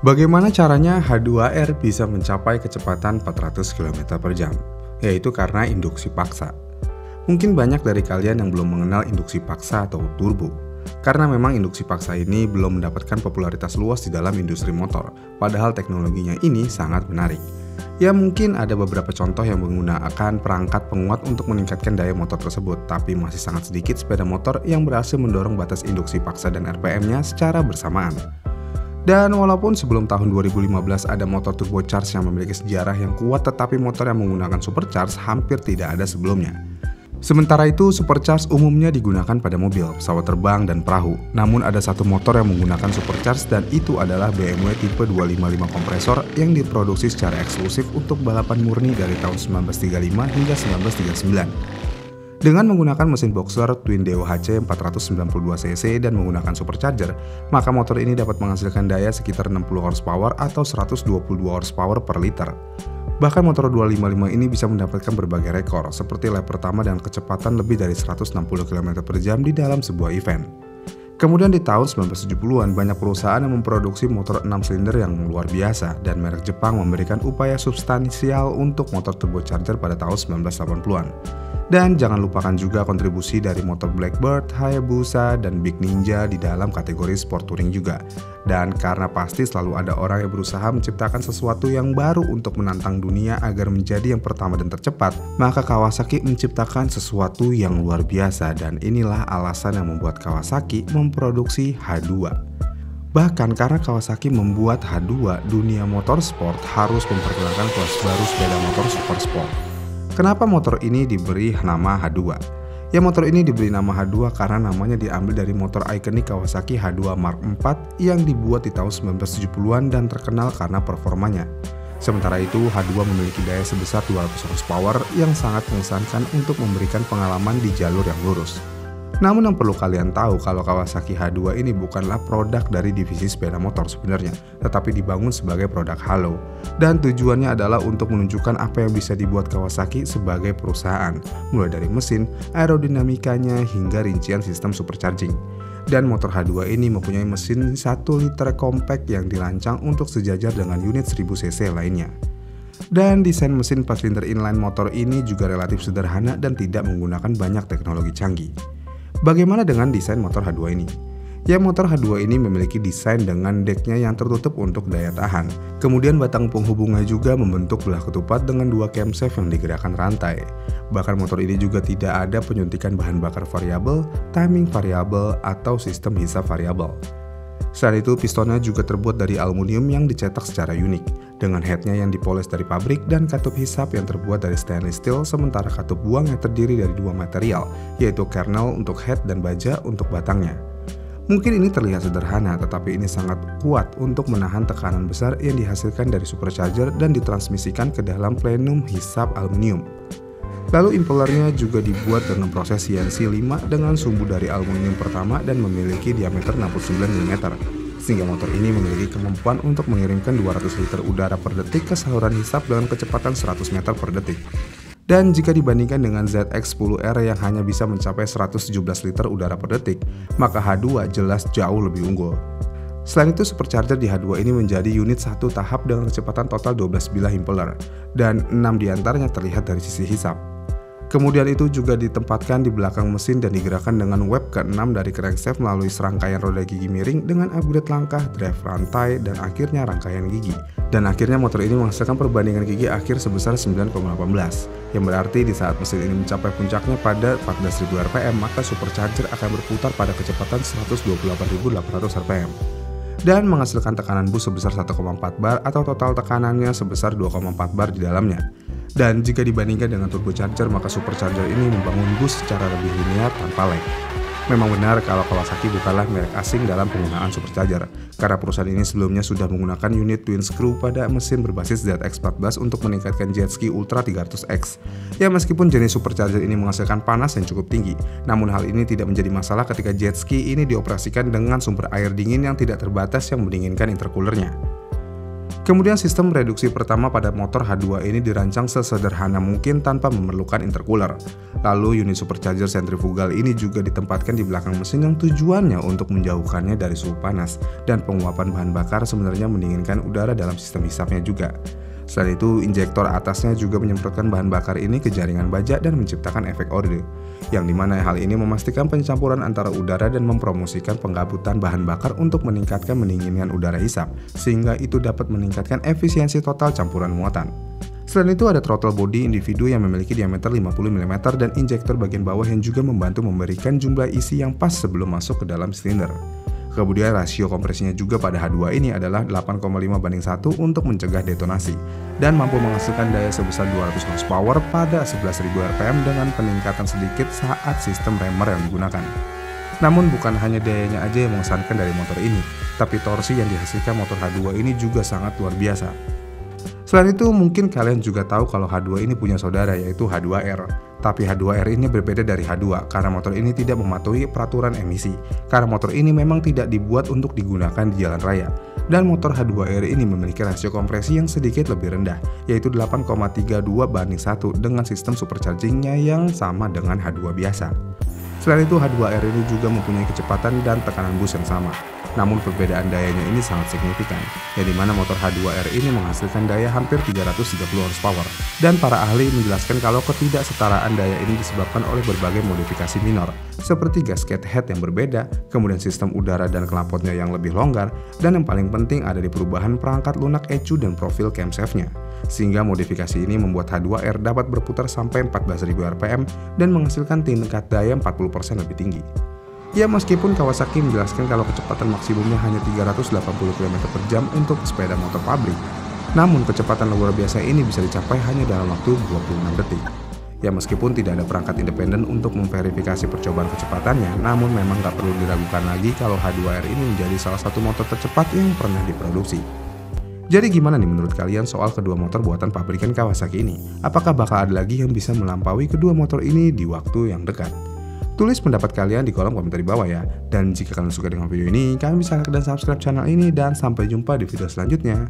Bagaimana caranya H2R bisa mencapai kecepatan 400 km per jam? Yaitu karena induksi paksa. Mungkin banyak dari kalian yang belum mengenal induksi paksa atau turbo. Karena memang induksi paksa ini belum mendapatkan popularitas luas di dalam industri motor, padahal teknologinya ini sangat menarik. Ya mungkin ada beberapa contoh yang menggunakan perangkat penguat untuk meningkatkan daya motor tersebut, tapi masih sangat sedikit sepeda motor yang berhasil mendorong batas induksi paksa dan RPM-nya secara bersamaan. Dan walaupun sebelum tahun 2015 ada motor turbocharged yang memiliki sejarah yang kuat, tetapi motor yang menggunakan supercharged hampir tidak ada sebelumnya. Sementara itu, supercharged umumnya digunakan pada mobil, pesawat terbang, dan perahu. Namun ada satu motor yang menggunakan supercharged dan itu adalah BMW tipe 255 kompresor yang diproduksi secara eksklusif untuk balapan murni dari tahun 1935 hingga 1939. Dengan menggunakan mesin boxer twin DOHC 492cc dan menggunakan supercharger, maka motor ini dapat menghasilkan daya sekitar 60 horsepower atau 122 horsepower per liter. Bahkan motor 255 ini bisa mendapatkan berbagai rekor, seperti lap pertama dengan kecepatan lebih dari 160 km per jam di dalam sebuah event. Kemudian di tahun 1970-an, banyak perusahaan yang memproduksi motor 6 silinder yang luar biasa, dan merek Jepang memberikan upaya substansial untuk motor turbocharger pada tahun 1980-an. Dan jangan lupakan juga kontribusi dari motor Blackbird, Hayabusa, dan Big Ninja di dalam kategori sport touring juga. Dan karena pasti selalu ada orang yang berusaha menciptakan sesuatu yang baru untuk menantang dunia agar menjadi yang pertama dan tercepat, maka Kawasaki menciptakan sesuatu yang luar biasa, dan inilah alasan yang membuat Kawasaki memproduksi H2. Bahkan karena Kawasaki membuat H2, dunia motorsport harus memperkenalkan kelas baru sepeda motor super sport. Kenapa motor ini diberi nama H2? Ya, motor ini diberi nama H2 karena namanya diambil dari motor ikonik Kawasaki H2 Mark IV yang dibuat di tahun 1970-an dan terkenal karena performanya. Sementara itu, H2 memiliki daya sebesar 200 horsepower yang sangat mengesankan untuk memberikan pengalaman di jalur yang lurus. Namun yang perlu kalian tahu kalau Kawasaki H2 ini bukanlah produk dari divisi sepeda motor sebenarnya, tetapi dibangun sebagai produk halo. Dan tujuannya adalah untuk menunjukkan apa yang bisa dibuat Kawasaki sebagai perusahaan, mulai dari mesin, aerodinamikanya, hingga rincian sistem supercharging. Dan motor H2 ini mempunyai mesin 1 liter compact yang dirancang untuk sejajar dengan unit 1000cc lainnya. Dan desain mesin 4 silinder inline motor ini juga relatif sederhana dan tidak menggunakan banyak teknologi canggih. Bagaimana dengan desain motor H2 ini? Ya, motor H2 ini memiliki desain dengan deknya yang tertutup untuk daya tahan. Kemudian batang penghubungnya juga membentuk belah ketupat dengan 2 camshaft yang digerakkan rantai. Bahkan motor ini juga tidak ada penyuntikan bahan bakar variabel, timing variabel, atau sistem hisap variabel. Selain itu, pistonnya juga terbuat dari aluminium yang dicetak secara unik, dengan headnya yang dipoles dari pabrik dan katup hisap yang terbuat dari stainless steel, sementara katup buang yang terdiri dari 2 material, yaitu kernel untuk head dan baja untuk batangnya. Mungkin ini terlihat sederhana, tetapi ini sangat kuat untuk menahan tekanan besar yang dihasilkan dari supercharger dan ditransmisikan ke dalam plenum hisap aluminium. Lalu impellernya juga dibuat dengan proses CNC 5 dengan sumbu dari aluminium pertama dan memiliki diameter 69 mm, sehingga motor ini memiliki kemampuan untuk mengirimkan 200 liter udara per detik ke saluran hisap dengan kecepatan 100 meter per detik. Dan jika dibandingkan dengan ZX-10R yang hanya bisa mencapai 117 liter udara per detik, maka H2 jelas jauh lebih unggul. Selain itu, supercharger di H2 ini menjadi unit satu tahap dengan kecepatan total 12 bilah impeller, dan 6 diantaranya terlihat dari sisi hisap. Kemudian itu juga ditempatkan di belakang mesin dan digerakkan dengan web ke-6 dari crankshaft melalui serangkaian roda gigi miring dengan upgrade langkah, drive rantai, dan akhirnya rangkaian gigi. Dan akhirnya motor ini menghasilkan perbandingan gigi akhir sebesar 9,18, yang berarti di saat mesin ini mencapai puncaknya pada 14.000 rpm, maka supercharger akan berputar pada kecepatan 128.800 rpm. Dan menghasilkan tekanan bus sebesar 1,4 bar atau total tekanannya sebesar 2,4 bar di dalamnya. Dan jika dibandingkan dengan turbocharger, maka supercharger ini membangun bus secara lebih linear tanpa lag. Memang benar kalau Kawasaki bukanlah merek asing dalam penggunaan supercharger, karena perusahaan ini sebelumnya sudah menggunakan unit twin screw pada mesin berbasis ZX14 untuk meningkatkan jet ski Ultra 300X. Ya, meskipun jenis supercharger ini menghasilkan panas yang cukup tinggi, namun hal ini tidak menjadi masalah ketika jet ski ini dioperasikan dengan sumber air dingin yang tidak terbatas yang mendinginkan intercoolernya. Kemudian sistem reduksi pertama pada motor H2 ini dirancang sesederhana mungkin tanpa memerlukan intercooler. Lalu unit supercharger sentrifugal ini juga ditempatkan di belakang mesin yang tujuannya untuk menjauhkannya dari suhu panas, dan penguapan bahan bakar sebenarnya mendinginkan udara dalam sistem hisapnya juga. Selain itu, injektor atasnya juga menyemprotkan bahan bakar ini ke jaringan baja dan menciptakan efek orde, yang dimana hal ini memastikan pencampuran antara udara dan mempromosikan penggabutan bahan bakar untuk meningkatkan pendinginan udara hisap, sehingga itu dapat meningkatkan efisiensi total campuran muatan. Selain itu, ada throttle body individu yang memiliki diameter 50 mm dan injektor bagian bawah yang juga membantu memberikan jumlah isi yang pas sebelum masuk ke dalam silinder. Kemudian rasio kompresinya juga pada H2 ini adalah 8,5:1 untuk mencegah detonasi, dan mampu menghasilkan daya sebesar 200 horsepower pada 11.000 rpm dengan peningkatan sedikit saat sistem remer yang digunakan. Namun bukan hanya dayanya aja yang mengesankan dari motor ini, tapi torsi yang dihasilkan motor H2 ini juga sangat luar biasa. Selain itu, mungkin kalian juga tahu kalau H2 ini punya saudara, yaitu H2R. Tapi H2R ini berbeda dari H2 karena motor ini tidak mematuhi peraturan emisi, karena motor ini memang tidak dibuat untuk digunakan di jalan raya. Dan motor H2R ini memiliki rasio kompresi yang sedikit lebih rendah, yaitu 8,32:1 dengan sistem superchargingnya yang sama dengan H2 biasa. Selain itu, H2R ini juga mempunyai kecepatan dan tekanan bus yang sama. Namun perbedaan dayanya ini sangat signifikan, yang dimana motor H2R ini menghasilkan daya hampir 330 horsepower. Dan para ahli menjelaskan kalau ketidaksetaraan daya ini disebabkan oleh berbagai modifikasi minor, seperti gasket head yang berbeda, kemudian sistem udara dan knalpotnya yang lebih longgar, dan yang paling penting ada di perubahan perangkat lunak ECU dan profil camshaftnya. Sehingga modifikasi ini membuat H2R dapat berputar sampai 14.000 rpm dan menghasilkan tingkat daya 40% lebih tinggi. Ya, meskipun Kawasaki menjelaskan kalau kecepatan maksimumnya hanya 380 km/jam untuk sepeda motor pabrik, namun kecepatan luar biasa ini bisa dicapai hanya dalam waktu 26 detik. Ya, meskipun tidak ada perangkat independen untuk memverifikasi percobaan kecepatannya, namun memang gak perlu diragukan lagi kalau H2R ini menjadi salah satu motor tercepat yang pernah diproduksi. Jadi gimana nih menurut kalian soal kedua motor buatan pabrikan Kawasaki ini? Apakah bakal ada lagi yang bisa melampaui kedua motor ini di waktu yang dekat? Tulis pendapat kalian di kolom komentar di bawah ya. Dan jika kalian suka dengan video ini, kalian bisa like dan subscribe channel ini, dan sampai jumpa di video selanjutnya.